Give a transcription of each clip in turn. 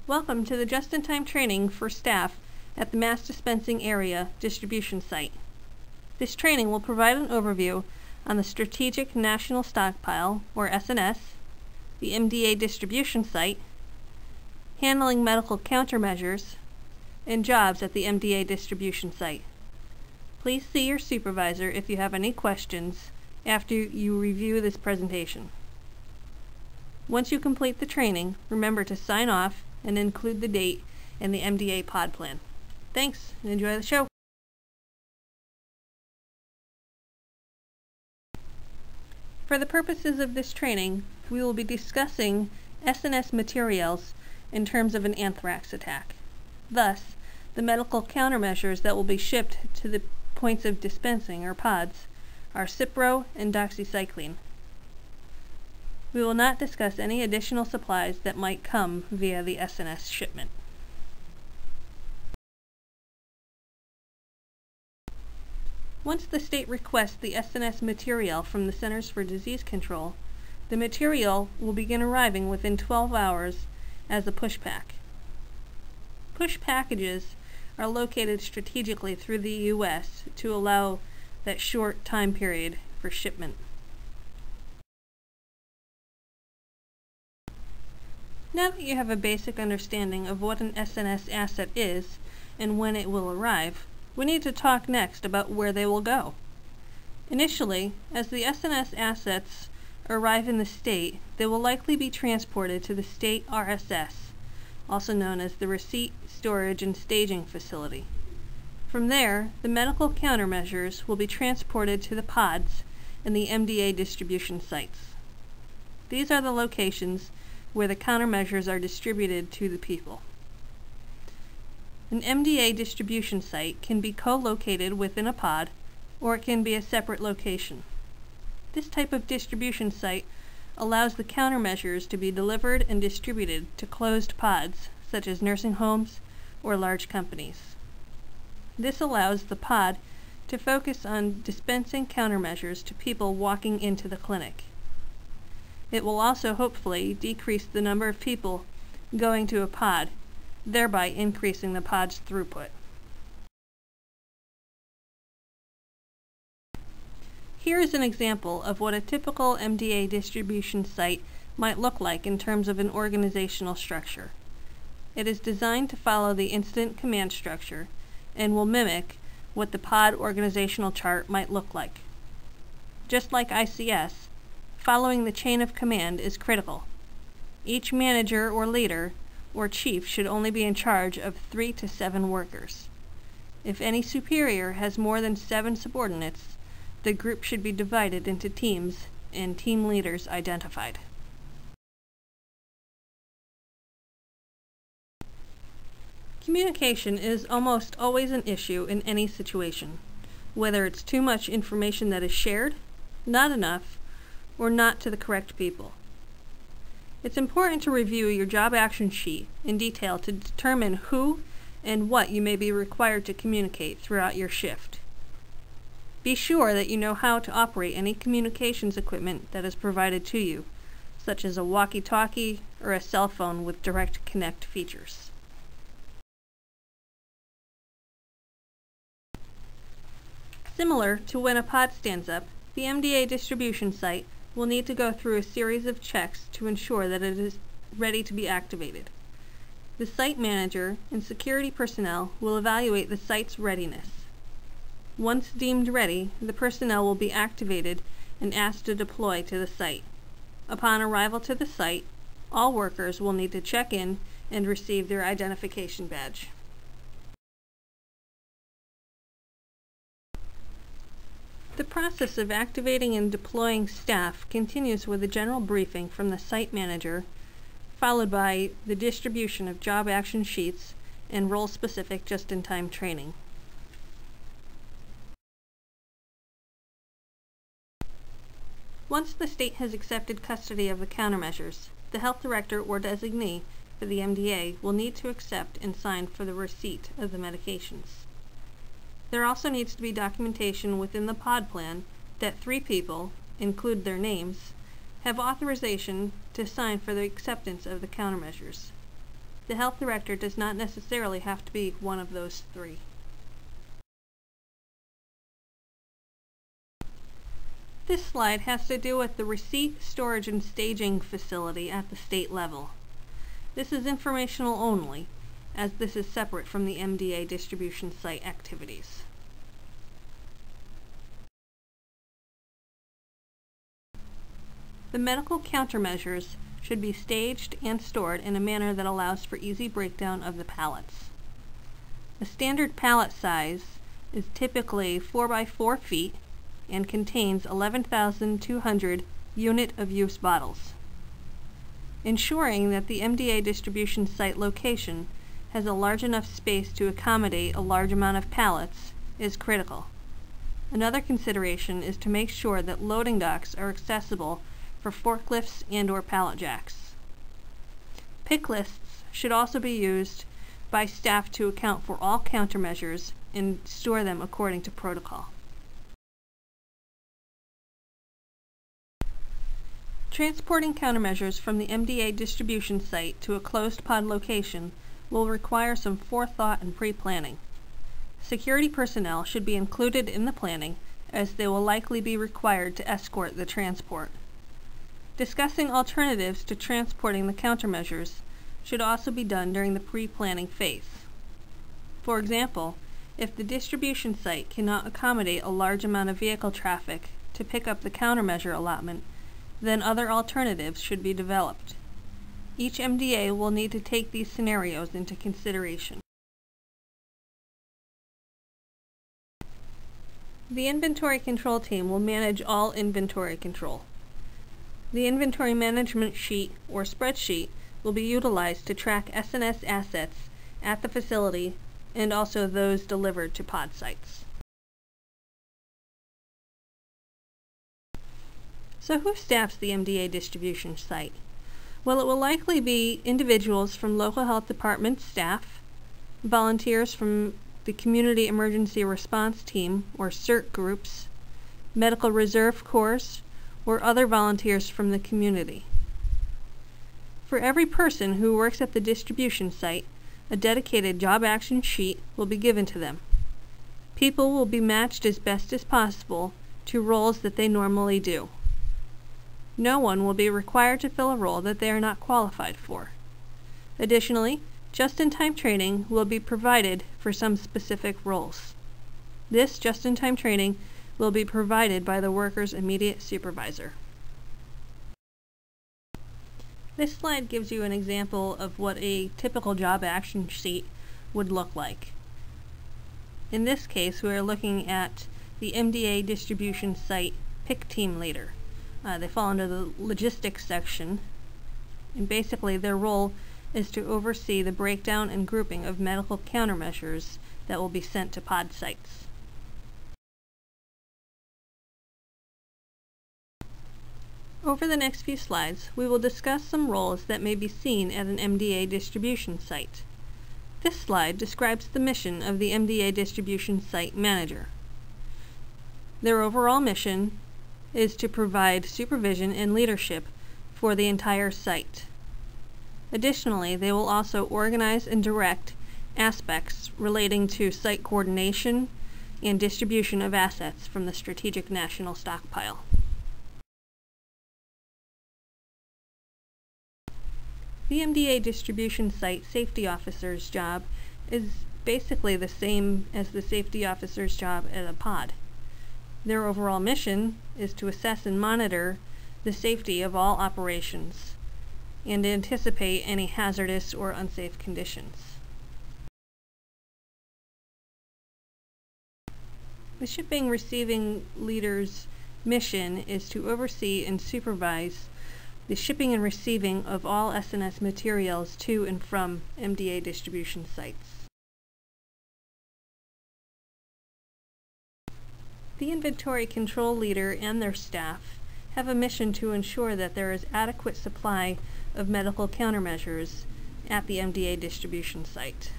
Welcome to the just-in-time training for staff at the Mass Dispensing Area Distribution Site. This training will provide an overview on the Strategic National Stockpile, or SNS, the MDA Distribution Site, handling medical countermeasures, and jobs at the MDA Distribution Site. Please see your supervisor if you have any questions after you review this presentation. Once you complete the training, remember to sign off and include the date in the MDA pod plan. Thanks, and enjoy the show. For the purposes of this training, we will be discussing SNS materials in terms of an anthrax attack. Thus, the medical countermeasures that will be shipped to the points of dispensing, or pods, are Cipro and doxycycline. We will not discuss any additional supplies that might come via the SNS shipment. Once the state requests the SNS material from the Centers for Disease Control, the material will begin arriving within 12 hours as a push pack. Push packages are located strategically through the U.S. to allow that short time period for shipment. Now that you have a basic understanding of what an SNS asset is and when it will arrive, we need to talk next about where they will go. Initially, as the SNS assets arrive in the state, they will likely be transported to the state RSS, also known as the Receipt, Storage, and Staging Facility. From there, the medical countermeasures will be transported to the pods and the MDA distribution sites. These are the locations where the countermeasures are distributed to the people. An MDA distribution site can be co-located within a pod, or it can be a separate location. This type of distribution site allows the countermeasures to be delivered and distributed to closed pods, such as nursing homes or large companies. This allows the pod to focus on dispensing countermeasures to people walking into the clinic. It will also hopefully decrease the number of people going to a pod, thereby increasing the pod's throughput. Here is an example of what a typical MDA distribution site might look like in terms of an organizational structure. It is designed to follow the incident command structure and will mimic what the pod organizational chart might look like. Just like ICS, following the chain of command is critical. Each manager or leader or chief should only be in charge of 3 to 7 workers. If any superior has more than 7 subordinates, the group should be divided into teams and team leaders identified. Communication is almost always an issue in any situation, whether it's too much information that is shared, not enough, or not to the correct people. It's important to review your job action sheet in detail to determine who and what you may be required to communicate throughout your shift. Be sure that you know how to operate any communications equipment that is provided to you, such as a walkie-talkie or a cell phone with direct connect features. Similar to when a pod stands up, the MDA distribution site will need to go through a series of checks to ensure that it is ready to be activated. The site manager and security personnel will evaluate the site's readiness. Once deemed ready, the personnel will be activated and asked to deploy to the site. Upon arrival to the site, all workers will need to check in and receive their identification badge. The process of activating and deploying staff continues with a general briefing from the site manager, followed by the distribution of job action sheets and role-specific just-in-time training. Once the state has accepted custody of the countermeasures, the health director or designee for the MDA will need to accept and sign for the receipt of the medications. There also needs to be documentation within the pod plan that 3 people, include their names, have authorization to sign for the acceptance of the countermeasures. The health director does not necessarily have to be one of those three. This slide has to do with the receipt, storage, and staging facility at the state level. This is informational only, as this is separate from the MDA distribution site activities. The medical countermeasures should be staged and stored in a manner that allows for easy breakdown of the pallets. A standard pallet size is typically 4 by 4 feet and contains 11,200 unit of use bottles. Ensuring that the MDA distribution site location has a large enough space to accommodate a large amount of pallets is critical. Another consideration is to make sure that loading docks are accessible for forklifts and/or pallet jacks. Pick lists should also be used by staff to account for all countermeasures and store them according to protocol. Transporting countermeasures from the MDA distribution site to a closed pod location will require some forethought and pre-planning. Security personnel should be included in the planning, as they will likely be required to escort the transport. Discussing alternatives to transporting the countermeasures should also be done during the pre-planning phase. For example, if the distribution site cannot accommodate a large amount of vehicle traffic to pick up the countermeasure allotment, then other alternatives should be developed. Each MDA will need to take these scenarios into consideration. The inventory control team will manage all inventory control. The inventory management sheet or spreadsheet will be utilized to track S&S assets at the facility and also those delivered to pod sites. So who staffs the MDA distribution site? Well, it will likely be individuals from local health department staff, volunteers from the Community Emergency Response Team or CERT groups, Medical Reserve Corps, or other volunteers from the community. For every person who works at the distribution site, a dedicated job action sheet will be given to them. People will be matched as best as possible to roles that they normally do. No one will be required to fill a role that they are not qualified for. Additionally, just-in-time training will be provided for some specific roles. This just-in-time training will be provided by the worker's immediate supervisor. This slide gives you an example of what a typical job action sheet would look like. In this case, we are looking at the MDA distribution site pick team leader. They fall under the logistics section, and basically their role is to oversee the breakdown and grouping of medical countermeasures that will be sent to pod sites. Over the next few slides, we will discuss some roles that may be seen at an MDA distribution site. This slide describes the mission of the MDA distribution site manager. Their overall mission is to provide supervision and leadership for the entire site. Additionally, they will also organize and direct aspects relating to site coordination and distribution of assets from the strategic national stockpile. The MDA distribution site safety officer's job is basically the same as the safety officer's job at a pod. Their overall mission is to assess and monitor the safety of all operations and anticipate any hazardous or unsafe conditions. The shipping receiving leader's mission is to oversee and supervise the shipping and receiving of all S&S materials to and from MDA distribution sites. The inventory control leader and their staff have a mission to ensure that there is adequate supply of medical countermeasures at the MDA distribution site.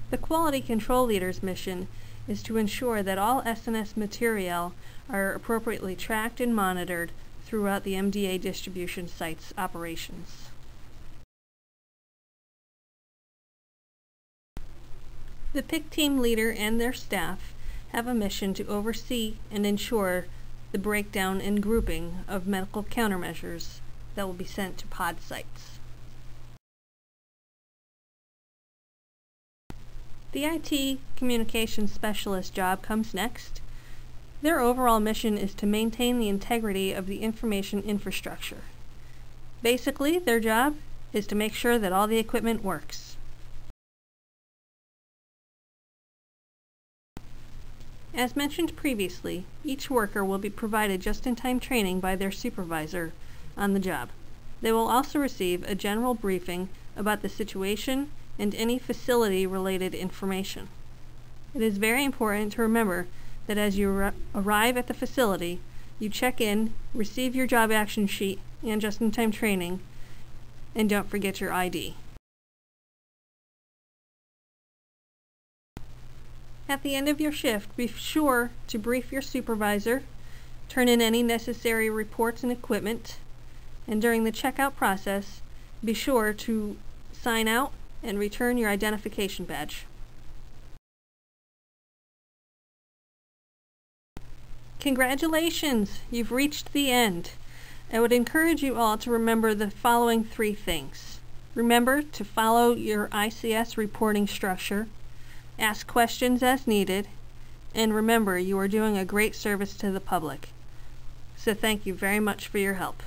The quality control leader's mission is to ensure that all S&S material are appropriately tracked and monitored throughout the MDA Distribution site's operations. The PIC team leader and their staff have a mission to oversee and ensure the breakdown and grouping of medical countermeasures that will be sent to pod sites. The IT communications specialist job comes next. Their overall mission is to maintain the integrity of the information infrastructure. Basically, their job is to make sure that all the equipment works. As mentioned previously, each worker will be provided just-in-time training by their supervisor on the job. They will also receive a general briefing about the situation and any facility-related information. It is very important to remember that as you arrive at the facility, you check in, receive your job action sheet and just-in-time training, and don't forget your ID. At the end of your shift, be sure to brief your supervisor, turn in any necessary reports and equipment, and during the checkout process, be sure to sign out and return your identification badge. Congratulations! You've reached the end. I would encourage you all to remember the following 3 things. Remember to follow your ICS reporting structure, ask questions as needed, and remember you are doing a great service to the public. So thank you very much for your help.